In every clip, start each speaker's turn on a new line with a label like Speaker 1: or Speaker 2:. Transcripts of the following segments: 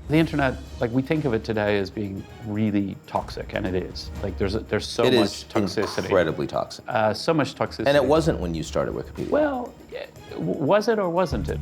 Speaker 1: The internet, like we think of it today as being really toxic, and it is. Like there's so much toxicity.
Speaker 2: It is incredibly toxic.
Speaker 1: So much toxicity.
Speaker 2: And it wasn't when you started Wikipedia.
Speaker 1: Well, was it or wasn't it?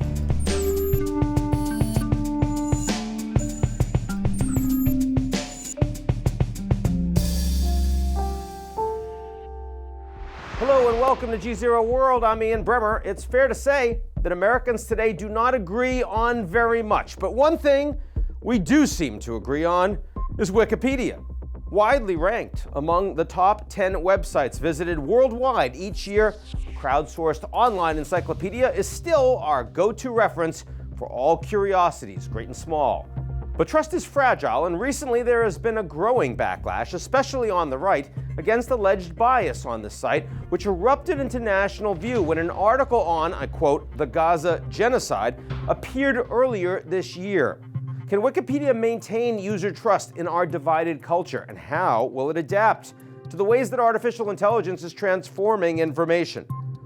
Speaker 3: Hello and welcome to GZERO World. I'm Ian Bremmer. It's fair to say that Americans today do not agree on very much. But one thing we do seem to agree on is Wikipedia. Widely ranked among the top 10 websites visited worldwide each year, the crowdsourced online encyclopedia is still our go-to reference for all curiosities, great and small. But trust is fragile, and recently there has been a growing backlash, especially on the right, against alleged bias on the site, which erupted into national view when an article on, I quote, the Gaza genocide appeared earlier this year. Can Wikipedia maintain user trust in our divided culture, and how will it adapt to the ways that artificial intelligence is transforming information?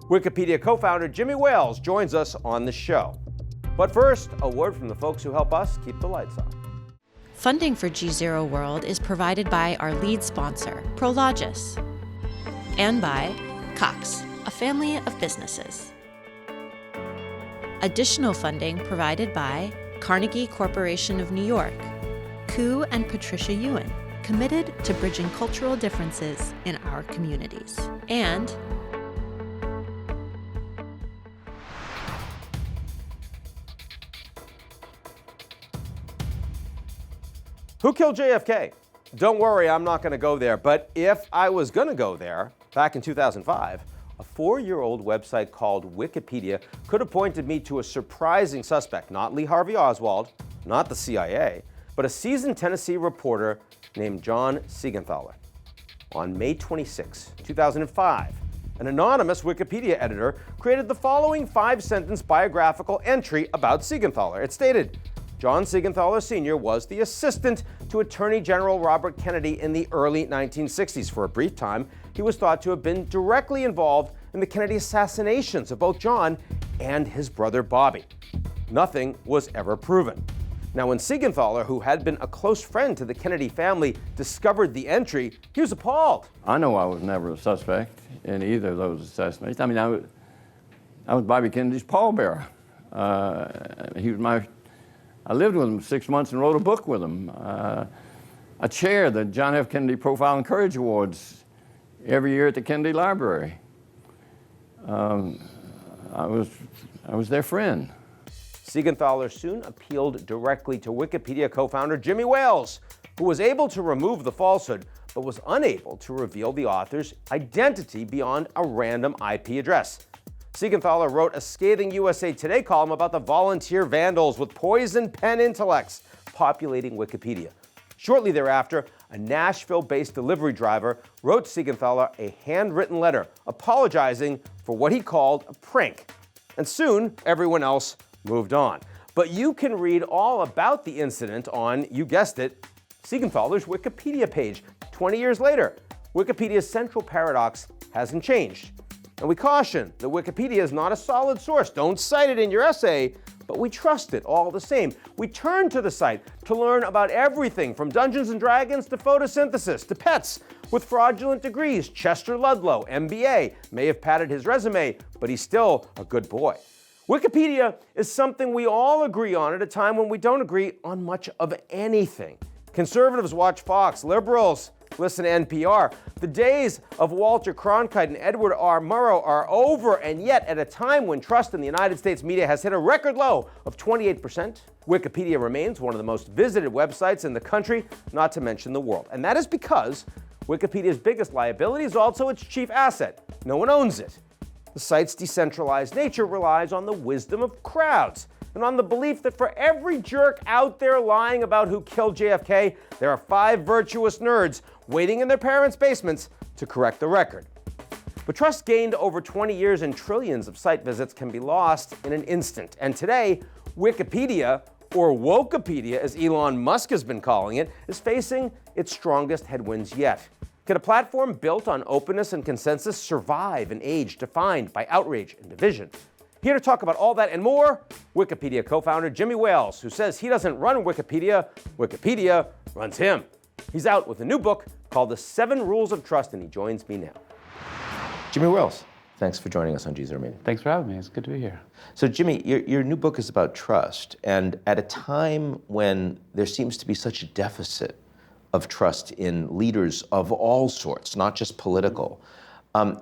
Speaker 3: Wikipedia co-founder Jimmy Wales joins us on the show. But first, a word from the folks who help us keep the lights on.
Speaker 4: Funding for GZERO World is provided by our lead sponsor, Prologis, and by Cox, a family of businesses. Additional funding provided by Carnegie Corporation of New York, Koo and Patricia Ewan, committed to bridging cultural differences in our communities, and
Speaker 3: Who killed JFK? Don't worry, I'm not going to go there. But if I was going to go there, back in 2005, a 4-year-old website called Wikipedia could have pointed me to a surprising suspect, not Lee Harvey Oswald, not the CIA, but a seasoned Tennessee reporter named John Seigenthaler. On May 26, 2005, an anonymous Wikipedia editor created the following 5-sentence biographical entry about Seigenthaler. It stated, John Seigenthaler Sr. was the assistant to Attorney General Robert Kennedy in the early 1960s. For a brief time, he was thought to have been directly involved in the Kennedy assassinations of both John and his brother Bobby. Nothing was ever proven. Now, when Seigenthaler, who had been a close friend to the Kennedy family, discovered the entry, he was appalled.
Speaker 5: I know I was never a suspect in either of those assassinations. I mean, I was Bobby Kennedy's pallbearer. I lived with him 6 months and wrote a book with him. I chair the John F. Kennedy Profile and Courage Awards every year at the Kennedy Library. I was their friend.
Speaker 3: Seigenthaler soon appealed directly to Wikipedia co-founder Jimmy Wales, who was able to remove the falsehood, but was unable to reveal the author's identity beyond a random IP address. Seigenthaler wrote a scathing USA Today column about the volunteer vandals with poison pen intellects populating Wikipedia. Shortly thereafter, a Nashville-based delivery driver wrote Seigenthaler a handwritten letter apologizing for what he called a prank. And soon, everyone else moved on. But you can read all about the incident on, you guessed it, Seigenthaler's Wikipedia page. 20 years later, Wikipedia's central paradox hasn't changed. And we caution that Wikipedia is not a solid source. Don't cite it in your essay, but we trust it all the same. We turn to the site to learn about everything from Dungeons and Dragons to photosynthesis to pets with fraudulent degrees. Chester Ludlow, MBA, may have padded his resume, but he's still a good boy. Wikipedia is something we all agree on at a time when we don't agree on much of anything. Conservatives watch Fox, liberals listen to NPR. The days of Walter Cronkite and Edward R. Murrow are over, and yet at a time when trust in the United States media has hit a record low of 28%, Wikipedia remains one of the most visited websites in the country, not to mention the world. And that is because Wikipedia's biggest liability is also its chief asset. No one owns it. The site's decentralized nature relies on the wisdom of crowds and on the belief that for every jerk out there lying about who killed JFK, there are 5 virtuous nerds waiting in their parents' basements to correct the record. But trust gained over 20 years and trillions of site visits can be lost in an instant. And today, Wikipedia, or Wokepedia as Elon Musk has been calling it, is facing its strongest headwinds yet. Can a platform built on openness and consensus survive an age defined by outrage and division? Here to talk about all that and more, Wikipedia co-founder Jimmy Wales, who says he doesn't run Wikipedia, Wikipedia runs him. He's out with a new book called The 7 Rules of Trust, and he joins me now.
Speaker 2: Jimmy Wales, thanks for joining us on GZERO Meeting.
Speaker 1: Thanks for having me. It's good to be here.
Speaker 2: So Jimmy, your new book is about trust, and at a time when there seems to be such a deficit of trust in leaders of all sorts, not just political,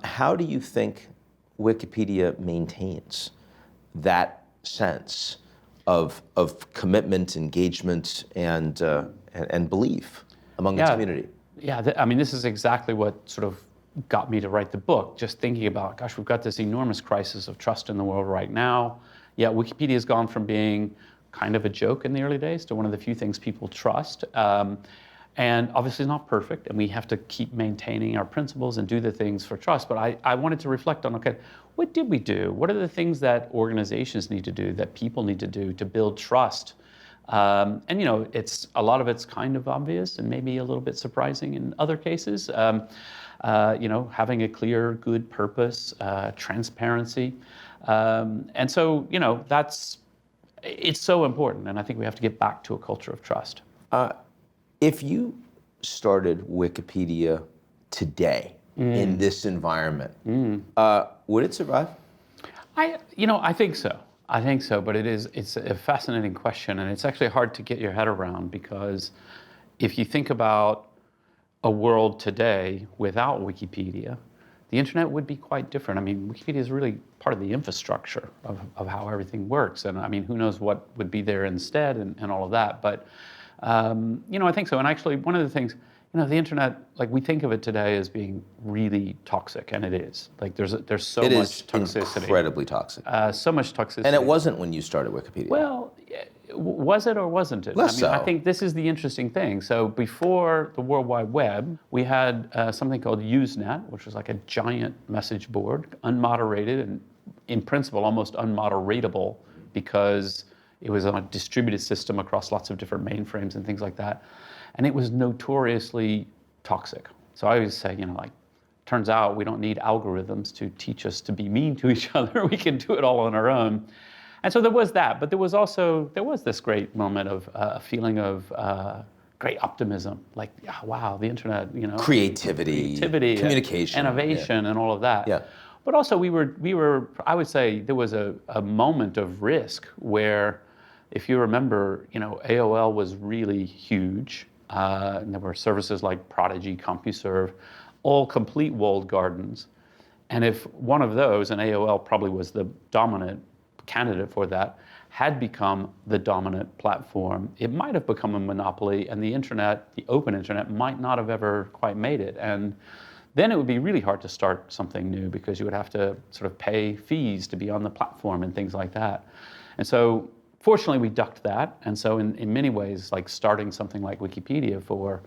Speaker 2: how do you think Wikipedia maintains that sense of commitment, engagement, and belief among its community?
Speaker 1: Yeah, I mean, this is exactly what sort of got me to write the book, just thinking about, gosh, we've got this enormous crisis of trust in the world right now. Yeah, Wikipedia has gone from being kind of a joke in the early days to one of the few things people trust. And obviously it's not perfect, and we have to keep maintaining our principles and do the things for trust. But I wanted to reflect on, okay, what did we do? What are the things that organizations need to do, that people need to do to build trust? And you know, a lot of it's kind of obvious and maybe a little bit surprising in other cases. You know, having a clear, good purpose, transparency. And so, you know, it's so important, and I think we have to get back to a culture of trust.
Speaker 2: If you started Wikipedia today in this environment, would it survive?
Speaker 1: I think so. I think so, but it's a fascinating question, and it's actually hard to get your head around, because if you think about a world today without Wikipedia, the internet would be quite different. I mean, Wikipedia is really part of the infrastructure of how everything works, and I mean, who knows what would be there instead and all of that, but you know, I think so. And actually, one of the things, you know, the internet, like, we think of it today as being really toxic, and it is. Like, there's so much toxicity.
Speaker 2: It is incredibly toxic.
Speaker 1: So much toxicity.
Speaker 2: And it wasn't when you started Wikipedia.
Speaker 1: Well, was it or wasn't it?
Speaker 2: Less so.
Speaker 1: I think this is the interesting thing. So before the World Wide Web, we had something called Usenet, which was like a giant message board, unmoderated and, in principle, almost unmoderatable, because it was on a distributed system across lots of different mainframes and things like that. And it was notoriously toxic. So I always say, you know, like, turns out we don't need algorithms to teach us to be mean to each other. We can do it all on our own. And so there was that, but there was this great moment of a feeling of great optimism, like, yeah, wow, the internet, you know.
Speaker 2: Creativity, communication,
Speaker 1: innovation, and all of that.
Speaker 2: Yeah.
Speaker 1: But also we were, I would say there was a moment of risk where, if you remember, you know, AOL was really huge. And there were services like Prodigy, CompuServe, all complete walled gardens. And if one of those, and AOL probably was the dominant candidate for that, had become the dominant platform, it might have become a monopoly, and the internet, the open internet, might not have ever quite made it. And then it would be really hard to start something new, because you would have to sort of pay fees to be on the platform and things like that. And so fortunately we ducked that. And so in many ways, like, starting something like Wikipedia for,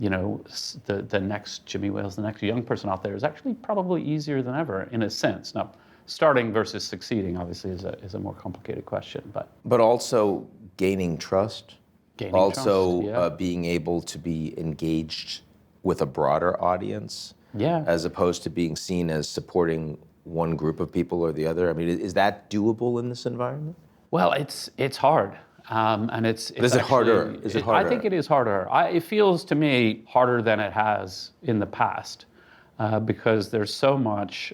Speaker 1: you know, the next Jimmy Wales, the next young person out there, is actually probably easier than ever, in a sense. Now, starting versus succeeding, obviously, is a more complicated question,
Speaker 2: but also gaining trust, being able to be engaged with a broader audience, as opposed to being seen as supporting one group of people or the other. I mean, is that doable in this environment?
Speaker 1: Well, it's hard, and it's
Speaker 2: is it harder? Is it harder?
Speaker 1: I think it is harder. It feels to me harder than it has in the past, because there's so much.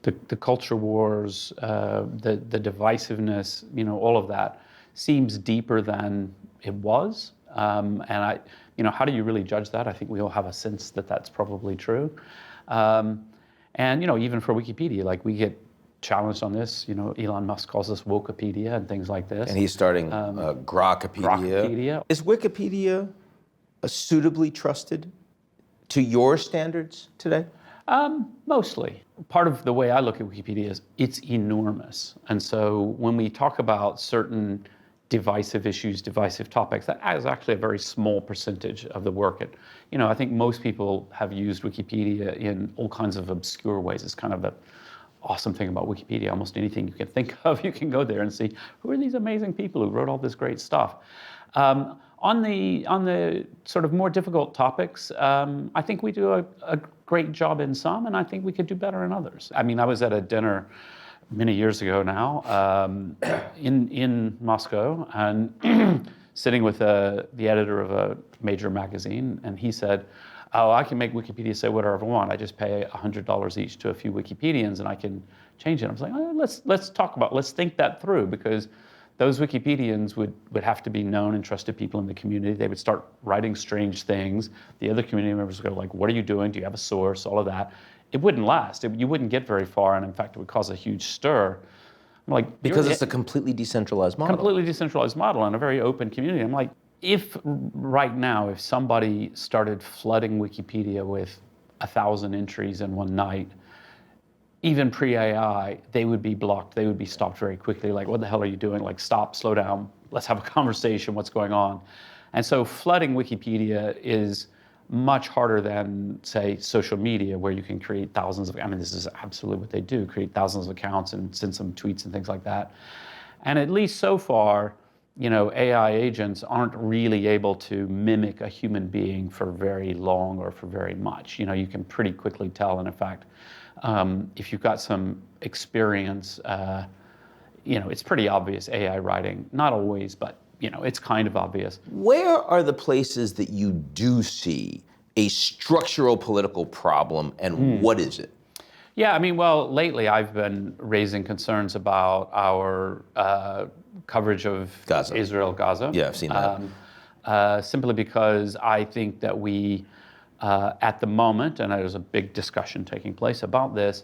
Speaker 1: The culture wars, the divisiveness, you know, all of that seems deeper than it was. And you know, how do you really judge that? I think we all have a sense that that's probably true. And you know, even for Wikipedia, like, we get challenged on this. You know, Elon Musk calls us Wokepedia and things like this.
Speaker 2: And he's starting Grokpedia. Is Wikipedia suitably trusted to your standards today?
Speaker 1: Mostly. Part of the way I look at Wikipedia is it's enormous. And so when we talk about certain divisive issues, divisive topics, that is actually a very small percentage of the work. You know, I think most people have used Wikipedia in all kinds of obscure ways. It's kind of the awesome thing about Wikipedia. Almost anything you can think of, you can go there and see, who are these amazing people who wrote all this great stuff? On the sort of more difficult topics, I think we do a great job in some, and I think we could do better in others. I mean, I was at a dinner many years ago now, in Moscow, and sitting with the editor of a major magazine, and he said, "Oh, I can make Wikipedia say whatever I want. I just pay $100 each to a few Wikipedians, and I can change it." I was like, "Oh, let's talk about, let's think that through, because those Wikipedians would have to be known and trusted people in the community. They would start writing strange things. The other community members would go like, what are you doing? Do you have a source? All of that. It wouldn't last. You wouldn't get very far, and in fact, it would cause a huge stir." I'm like,
Speaker 2: because it's a completely decentralized model.
Speaker 1: Completely decentralized model and a very open community. I'm like, if right now, if somebody started flooding Wikipedia with 1,000 entries in one night, even pre-AI, they would be blocked. They would be stopped very quickly. Like, what the hell are you doing? Like, stop, slow down. Let's have a conversation. What's going on? And so flooding Wikipedia is much harder than, say, social media, where you can create thousands of, I mean, this is absolutely what they do, create thousands of accounts and send some tweets and things like that. And at least so far, you know, AI agents aren't really able to mimic a human being for very long or for very much. You know, you can pretty quickly tell, and in fact, if you've got some experience, you know, it's pretty obvious AI writing. Not always, but you know, it's kind of obvious.
Speaker 2: Where are the places that you do see a structural political problem, and what is it?
Speaker 1: Yeah, I mean, well, lately I've been raising concerns about our coverage of
Speaker 2: Gaza.
Speaker 1: Israel, Gaza.
Speaker 2: Yeah, I've seen that.
Speaker 1: Simply because I think that we, at the moment, and there's a big discussion taking place about this,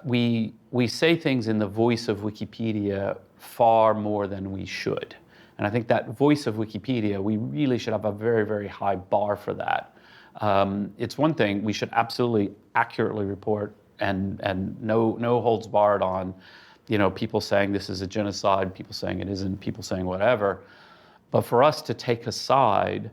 Speaker 1: we say things in the voice of Wikipedia far more than we should. And I think that voice of Wikipedia, we really should have a very, very high bar for that. It's one thing, we should absolutely accurately report and no holds barred on, you know, people saying this is a genocide, people saying it isn't, people saying whatever. But for us to take a side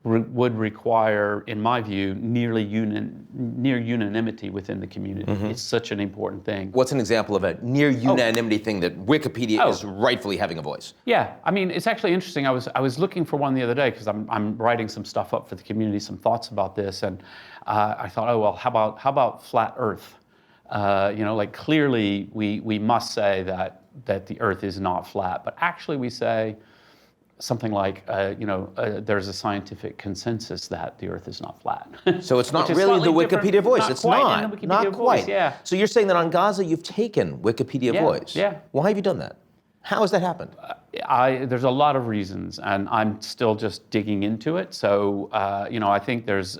Speaker 1: would require, in my view, near unanimity within the community. It's such an important thing.
Speaker 2: What's an example of a near unanimity thing that Wikipedia is rightfully having a voice?
Speaker 1: Yeah, I mean, it's actually interesting. I was looking for one the other day because I'm writing some stuff up for the community, some thoughts about this, and I thought, oh well, how about flat Earth? You know, like clearly we must say that the Earth is not flat, but actually we say something like, there's a scientific consensus that the Earth is not flat.
Speaker 2: So it's not really the Wikipedia voice. It's not. Not quite.
Speaker 1: Yeah.
Speaker 2: So you're saying that on Gaza you've taken Wikipedia voice.
Speaker 1: Yeah.
Speaker 2: Why have you done that? How has that happened?
Speaker 1: There's a lot of reasons, and I'm still just digging into it. So, I think there's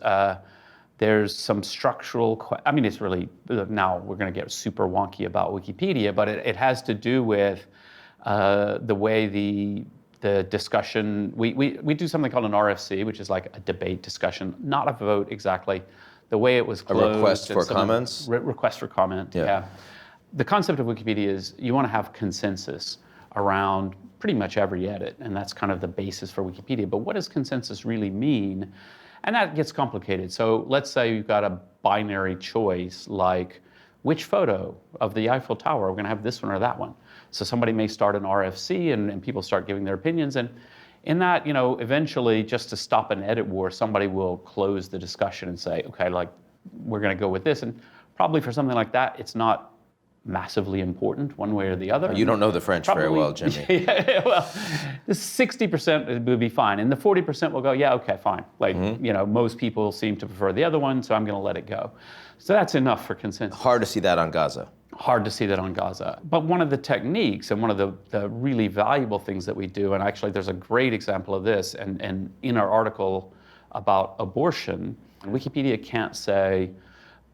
Speaker 1: some structural, I mean, it's really, now we're going to get super wonky about Wikipedia, but it has to do with the way the discussion, we do something called an RFC, which is like a debate discussion, not a vote exactly. The way it was closed.
Speaker 2: A request for comments?
Speaker 1: Request for comment, yeah. The concept of Wikipedia is you want to have consensus around pretty much every edit, and that's kind of the basis for Wikipedia. But what does consensus really mean? And that gets complicated. So let's say you've got a binary choice, like which photo of the Eiffel Tower, we're going to have this one or that one. So somebody may start an RFC and people start giving their opinions. And in that, eventually, just to stop an edit war, somebody will close the discussion and say, okay, like, we're going to go with this. And probably for something like that, it's not massively important one way or the other.
Speaker 2: You don't know the French very well, Jimmy.
Speaker 1: Yeah, well, the 60% would be fine. And the 40% will go, yeah, okay, fine. Like, most people seem to prefer the other one, so I'm going to let it go. So that's enough for consensus.
Speaker 2: Hard to see that on Gaza.
Speaker 1: Hard to see that on Gaza. But one of the techniques and one of the really valuable things that we do, and actually there's a great example of this, and in our article about abortion, Wikipedia can't say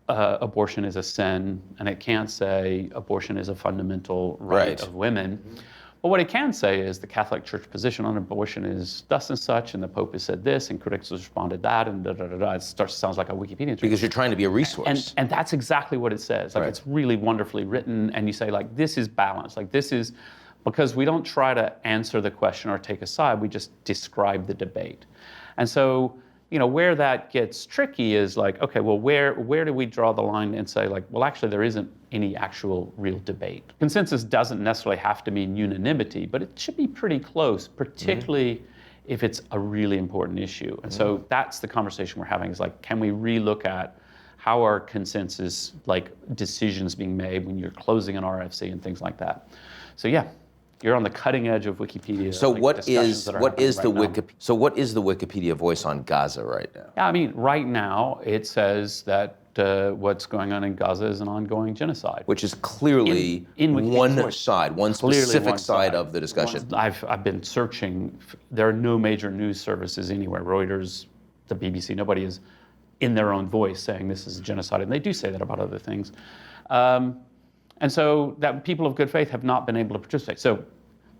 Speaker 1: abortion is a sin, and it can't say abortion is a fundamental right of women. But what it can say is the Catholic Church position on abortion is thus and such, and the Pope has said this, and critics have responded that, and da-da-da-da. It sounds like a Wikipedia.
Speaker 2: Because you're trying to be a resource.
Speaker 1: And that's exactly what it says. Like, it's really wonderfully written, and you say, like, this is balanced. Like, this is, because we don't try to answer the question or take a side, we just describe the debate. And so, where that gets tricky is like, okay, well, where do we draw the line and say, like, well, actually, there isn't any actual real debate. Consensus doesn't necessarily have to mean unanimity, but it should be pretty close, particularly if it's a really important issue. And so that's the conversation we're having, is like, can we relook at how are consensus like decisions being made when you're closing an RFC and things like that. So yeah, you're on the cutting edge of Wikipedia.
Speaker 2: So
Speaker 1: like,
Speaker 2: what is the
Speaker 1: Wikipedia
Speaker 2: Wikipedia voice on Gaza right now?
Speaker 1: Yeah, I mean, right now it says that what's going on in Gaza is an ongoing genocide,
Speaker 2: Which is clearly
Speaker 1: in
Speaker 2: one side, one specific side of the discussion.
Speaker 1: I've been searching. There are no major news services anywhere. Reuters, the BBC, nobody is in their own voice saying this is a genocide, and they do say that about other things. And so that people of good faith have not been able to participate. So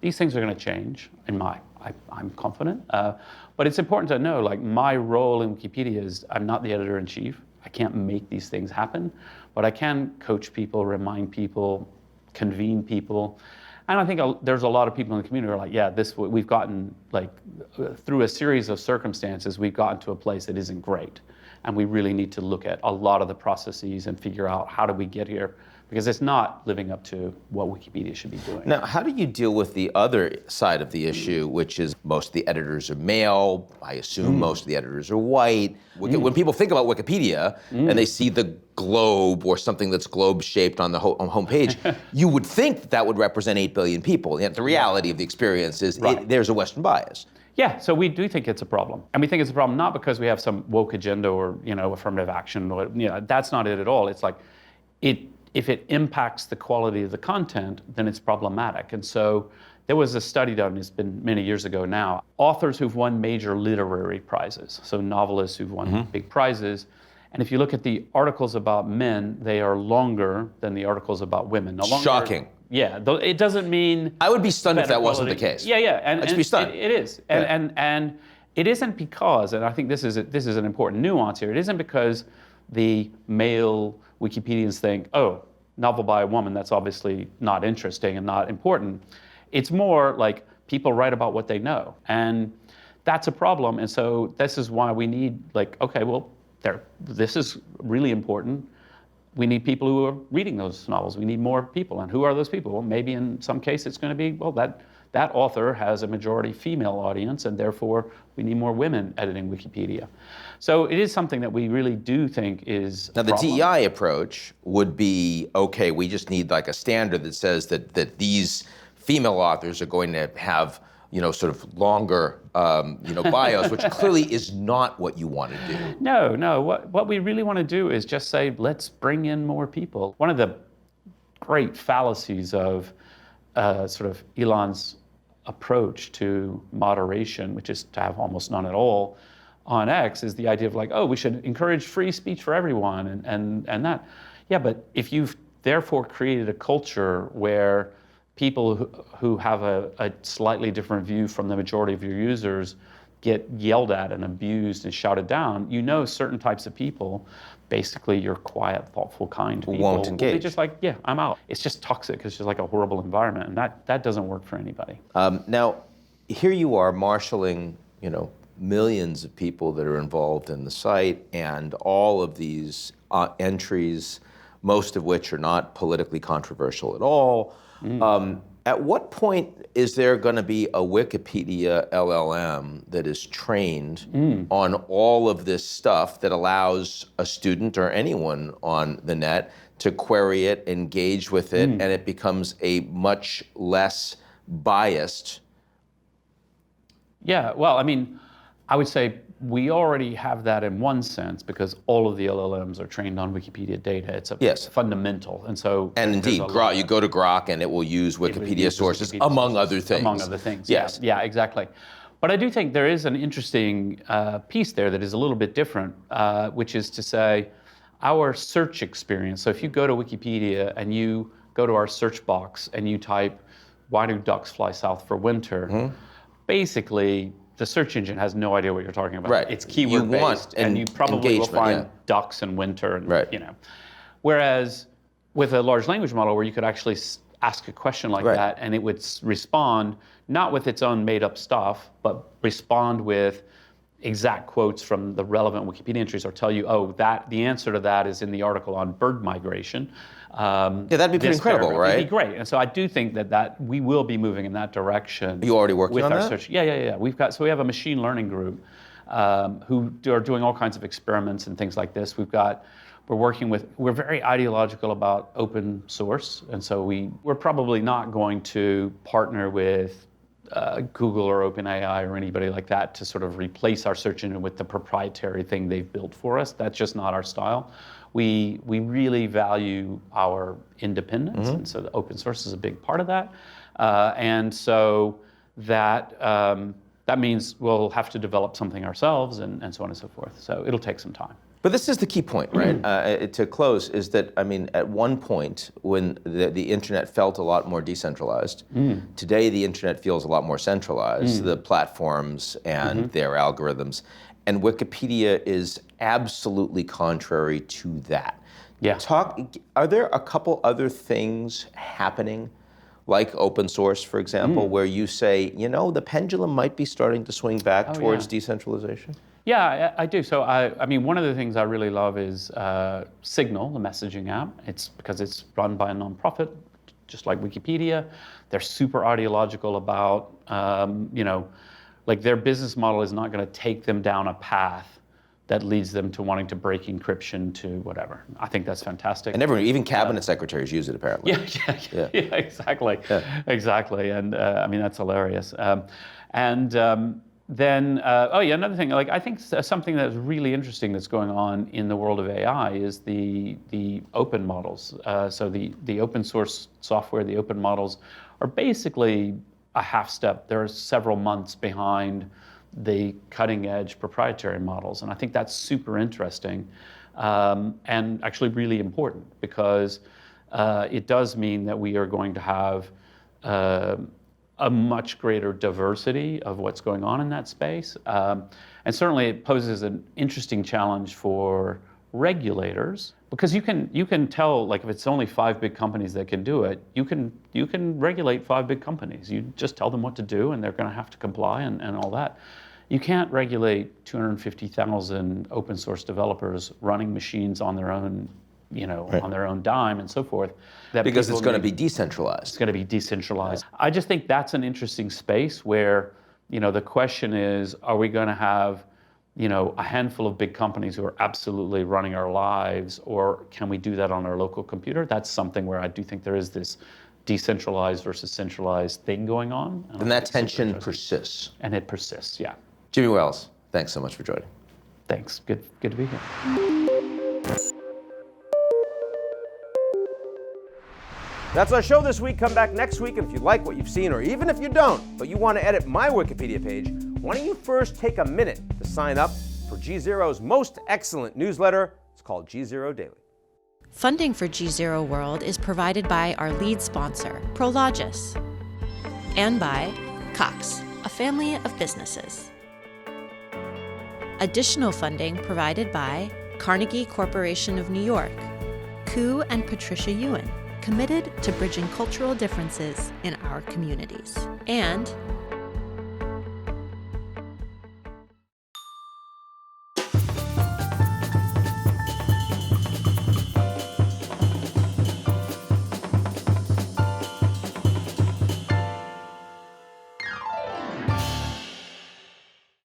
Speaker 1: these things are going to change, I'm confident. But it's important to know, like, my role in Wikipedia is I'm not the editor-in-chief. I can't make these things happen, but I can coach people, remind people, convene people. And I think there's a lot of people in the community who are like, yeah, we've gotten, like, through a series of circumstances, we've gotten to a place that isn't great. And we really need to look at a lot of the processes and figure out how do we get here, because it's not living up to what Wikipedia should be doing.
Speaker 2: Now, how do you deal with the other side of the issue, which is most of the editors are male, I assume most of the editors are white. When people think about Wikipedia and they see the globe or something that's globe-shaped on the homepage, you would think that would represent 8 billion people. Yet the reality of the experience is there's a Western bias.
Speaker 1: Yeah, so we do think it's a problem. And we think it's a problem not because we have some woke agenda or, affirmative action, or, that's not it at all. It's like, if it impacts the quality of the content, then it's problematic. And so there was a study done, it's been many years ago now, authors who've won major literary prizes, so novelists who've won big prizes. And if you look at the articles about men, they are longer than the articles about women.
Speaker 2: Shocking.
Speaker 1: Yeah, it doesn't mean...
Speaker 2: I would be stunned if that wasn't the case.
Speaker 1: Yeah.
Speaker 2: I'd just be stunned.
Speaker 1: It is. And it isn't because, and I think this is an important nuance here, it isn't because the male Wikipedians think, oh, novel by a woman, that's obviously not interesting and not important. It's more like people write about what they know. And that's a problem. And so this is why we need, like, okay, well, this is really important. We need people who are reading those novels. We need more people. And who are those people? Well, maybe in some case it's going to be, well, that author has a majority female audience, and therefore we need more women editing Wikipedia. So it is something that we really do think is
Speaker 2: Now, the DEI approach would be, okay, we just need like a standard that says that these female authors are going to have, sort of longer, bios, which clearly is not what you want to do.
Speaker 1: No. What we really want to do is just say, let's bring in more people. One of the great fallacies of sort of Elon's approach to moderation, which is to have almost none at all on X, is the idea of like, oh, we should encourage free speech for everyone and that. Yeah, but if you've therefore created a culture where people who have a slightly different view from the majority of your users get yelled at and abused and shouted down, certain types of people, basically your quiet, thoughtful, kind people,
Speaker 2: won't engage.
Speaker 1: They're just like, yeah, I'm out. It's just toxic. It's just like a horrible environment, and that doesn't work for anybody.
Speaker 2: Now, here you are marshaling, millions of people that are involved in the site, and all of these entries, most of which are not politically controversial at all. At what point is there going to be a Wikipedia LLM that is trained on all of this stuff that allows a student or anyone on the net to query it, engage with it, and it becomes a much less biased?
Speaker 1: Yeah, well, I mean, I would say we already have that in one sense because all of the LLMs are trained on Wikipedia data. It's fundamental, and so.
Speaker 2: And indeed, you go to Grok and it will use Wikipedia sources, among other things.
Speaker 1: Among other things.
Speaker 2: Yes.
Speaker 1: Yeah, exactly. But I do think there is an interesting piece there that is a little bit different, which is to say, our search experience. So if you go to Wikipedia and you go to our search box and you type, "Why do ducks fly south for winter?" Basically, the search engine has no idea what you're talking about.
Speaker 2: Right.
Speaker 1: It's keyword based, and you probably will find ducks and winter, and Whereas with a large language model, where you could actually ask a question like that, and it would respond not with its own made-up stuff, but respond with exact quotes from the relevant Wikipedia entries, or tell you, oh, the answer to that is in the article on bird migration.
Speaker 2: That'd be pretty incredible, right?
Speaker 1: It'd be great. And so I do think that we will be moving in that direction.
Speaker 2: Are you already working on that?
Speaker 1: Search. Yeah. We have a machine learning group who are doing all kinds of experiments and things like this. We've got we're very ideological about open source, and so we're probably not going to partner with Google or OpenAI or anybody like that to sort of replace our search engine with the proprietary thing they've built for us. That's just not our style. We really value our independence, and so the open source is a big part of that. And so that means we'll have to develop something ourselves, and so on and so forth. So it'll take some time.
Speaker 2: But this is the key point, right? To close, is that, I mean, at one point when the internet felt a lot more decentralized, today the internet feels a lot more centralized, the platforms and their algorithms. And Wikipedia is absolutely contrary to that.
Speaker 1: Yeah.
Speaker 2: Are there a couple other things happening, like open source, for example, where you say, you know, the pendulum might be starting to swing back towards decentralization?
Speaker 1: Yeah, I do. So I mean, one of the things I really love is Signal, the messaging app. It's because it's run by a nonprofit, just like Wikipedia. They're super ideological about, you know, like their business model is not going to take them down a path that leads them to wanting to break encryption to whatever. I think that's fantastic.
Speaker 2: And even cabinet secretaries use it, apparently.
Speaker 1: Yeah, exactly. Yeah. Exactly. And I mean, that's hilarious. Then, another thing, like I think something that's really interesting that's going on in the world of AI is the open models. So the open source software, the open models are basically a half step. They're several months behind the cutting edge proprietary models. And I think that's super interesting and actually really important because it does mean that we are going to have a much greater diversity of what's going on in that space. And certainly it poses an interesting challenge for regulators because you can tell, like if it's only 5 big companies that can do it, you can regulate 5 big companies. You just tell them what to do and they're going to have to comply and all that. You can't regulate 250,000 open source developers running machines on their own, you know, on their own dime and so forth.
Speaker 2: Because it's going to be decentralized.
Speaker 1: It's going to be decentralized. I just think that's an interesting space where, you know, the question is, are we going to have, you know, a handful of big companies who are absolutely running our lives, or can we do that on our local computer? That's something where I do think there is this decentralized versus centralized thing going on.
Speaker 2: And that tension persists.
Speaker 1: And it persists, yeah.
Speaker 2: Jimmy Wales, thanks so much for joining.
Speaker 1: Thanks. Good to be here.
Speaker 3: That's our show this week. Come back next week, and if you like what you've seen, or even if you don't, but you want to edit my Wikipedia page, why don't you first take a minute to sign up for GZERO's most excellent newsletter. It's called GZERO Daily.
Speaker 4: Funding for GZERO World is provided by our lead sponsor, Prologis, and by Cox, a family of businesses. Additional funding provided by Carnegie Corporation of New York, Ku and Patricia Ewan, committed to bridging cultural differences in our communities, and